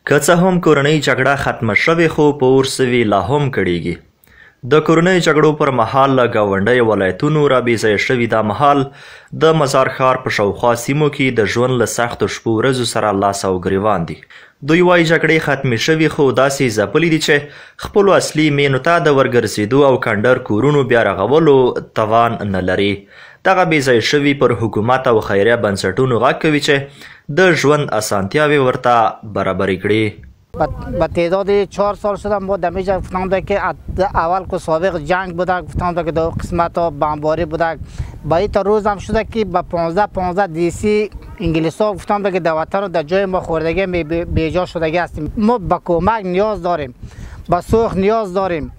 که څه هم کورنۍ جګړه ختمه شوې خو په ورسوي لا هم کړېږي. د کورنۍ جګړو پر مهال له ګاونډیو ولایتونو را بېځایه شوي دا مهال د مزار ښار په شاوخوا سیمو کې د ژوند له سختو شپو ورځو سره لاس او ګریوان دي. دوی وایي جګړې ختمې شوي خو داسې ځپلي دي چې خپلو اصلي مینو ته د ورګرځېدو او کنډر کورونو بیا رغولو توان نه لري. دغه بېځایه شوي پر حکومت او خیریه بنسټونو غږ کوي چې د ژوند اسانتیاوې ورته برابرې کړي. با تعداد 4 سال شده ما در اینجا گفتند که اول که سابق جنگ بوده، گفتند که دو قسمت ها بمباری بوده. با این تا روز هم شده که با 15 دیسی انگلیس ها گفتند که در وطن و در جای ما خوردگی بیجا شدگی هستیم. ما با کمک نیاز داریم، با سوخت نیاز داریم،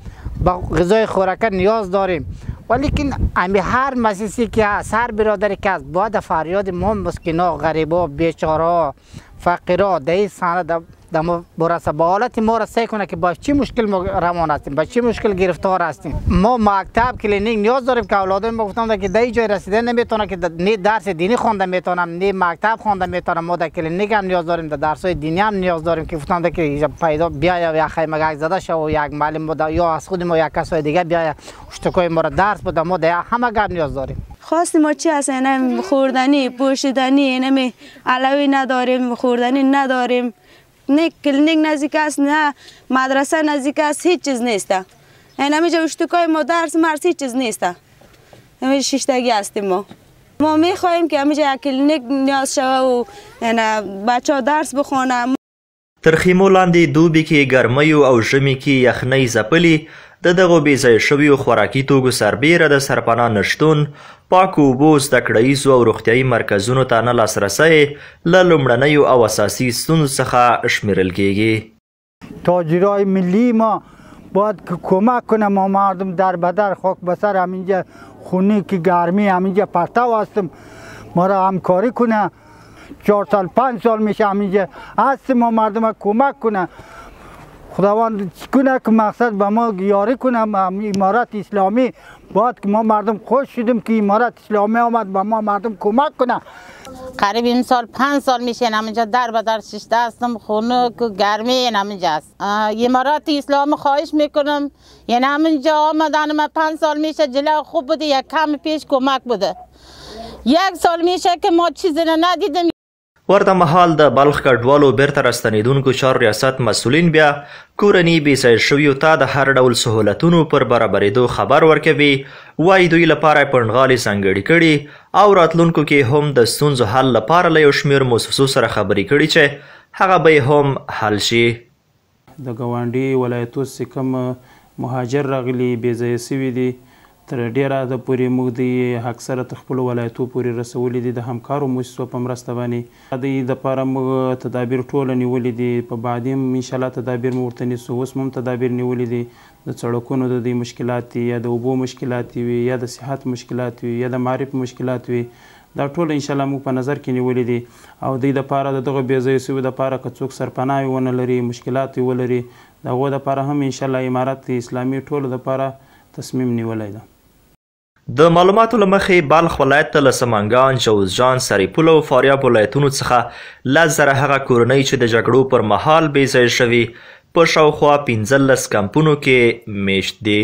با غذای خوراکه نیاز داریم. ولیکن امی هر مسیحی که هست، هر برادری که هست باید فریاد ما مسکینا، غریبا، بیچارا، فقیرا در این سنه ما برسه. با حالت ما را سعی کنه که با چی مشکل روان هستیم، با چی مشکل گرفتار هستیم. ما مکتب کلینیک نیاز داریم که اولادم ما گفتم که در جای رسیدن نمیتونه که نه درس دینی خوانده میتونم، نه مکتب خوانده میتونم. ما در کلینیک هم نیاز داریم، در درسای دینی هم نیاز داریم که گفتم که پیدا بیا یا خیمه گک زده شه و یک معلم یا از خود ما یک کسای دیگه بیا اشتکای ما را درس بده. ما در همه گپ نیاز داریم. خواست ما چی هست؟ اینم خوردنی، پوشیدنی، اینم علوی نداریم، خوردنی نداریم. نه کلینیک نزدیک است، نه مدرسه نزدیک است، هیچ چیز نیست. اینم جا اشتکای ما درس مرس هیچ چیز نیست. همین شیشتگی هستیم. ما میخواهیم که همینجا یک کلینیک نیاز شوه و بچه ها درس بخونه. تر خیمو لاندې دوبي کې ګرمیو او ژمي کې یخنۍ ځپلي د دغو بېځایه شویو خوراکي توکو سربیره د سرپناه نشتون، پاکو اوبو، زده کړیزو او روغتیایي مرکزونو ته نه لاسرسی له لومړنیو او اساسي ستونزو څخه شمیرل کیږي. تاجرای ملی ما باید کمک کنه. ما مردم در بدر خاک بسر همینجا خونی که گرمی همینجا پرتو هستم، ما را همکاری کنه. 4 سال 5 سال میشه همینجا هستیم، ما مردم کمک کنه. خداوند کنه که مقصد به ما یاری کنه. امارت اسلامی باید که ما مردم خوش شدیم که امارت اسلامی آمد به ما مردم کمک کنه. قریب این سال 5 سال میشه همینجا در بدر ششته هستم، خونه که گرمی همینجا است. امارت اسلامی خواهش میکنم یعنی همینجا آمدن ما 5 سال میشه جلو خوب بوده، یک کم پیش کمک بوده. 1 سال میشه که ما چیزی ندیدیم. ورته مهال د بلخ کډوالو بیرته راستنېدونکو چارو ریاست مسؤلین بیا کورني بېځایه شویو ته د هر ډول سهولتونو پر برابرېدو خبر ورکوي. وایي دوی لپاره یې پنډغالۍ ځانګړي کړي او راتلونکو کې هم د ستونزو حل لپاره له یو شمېر مؤسسو سره خبرې کړي چې هغه به هم حل شي. د ګاونډي ولایتو چې کوم مهاجر راغلي بېځایه سوي دي تر ډیره د پورې موږ د اکثره تر خپلو ولایتو پورې رسولي دي د همکارو مؤسسو په مرسته باندې. د دې دپاره موږ تدابیر ټوله نیولي دي، په بعدي هم انشاءالله تدابیر مو ورته نیسو. اوس هم تدابیر نیولي دي، د سړکونو د دې مشکلات یا د اوبو مشکلات وي یا د صحت مشکلات وي یا د معرف مشکلات وي، دا ټول انشاءالله موږ په نظر کې نیولي دي. او دې دپاره د دغه بېځایه سویو دپاره که څوک سرپناه ونه لري، مشکلات ولري، د هغو دپاره هم انشاءالله امارت اسلامي ټولو دپاره تصمیم نیولی ده. د معلوماتو له مخې بلخ ولایت ته له سمنګان، جوزجان، سرپل او فاریاب ولایتونو څخه 10,000 هغه کورنۍ چې د جګړو پر مهال بېځایه شوي په شاوخوا 15 کمپونو کې میشت دي.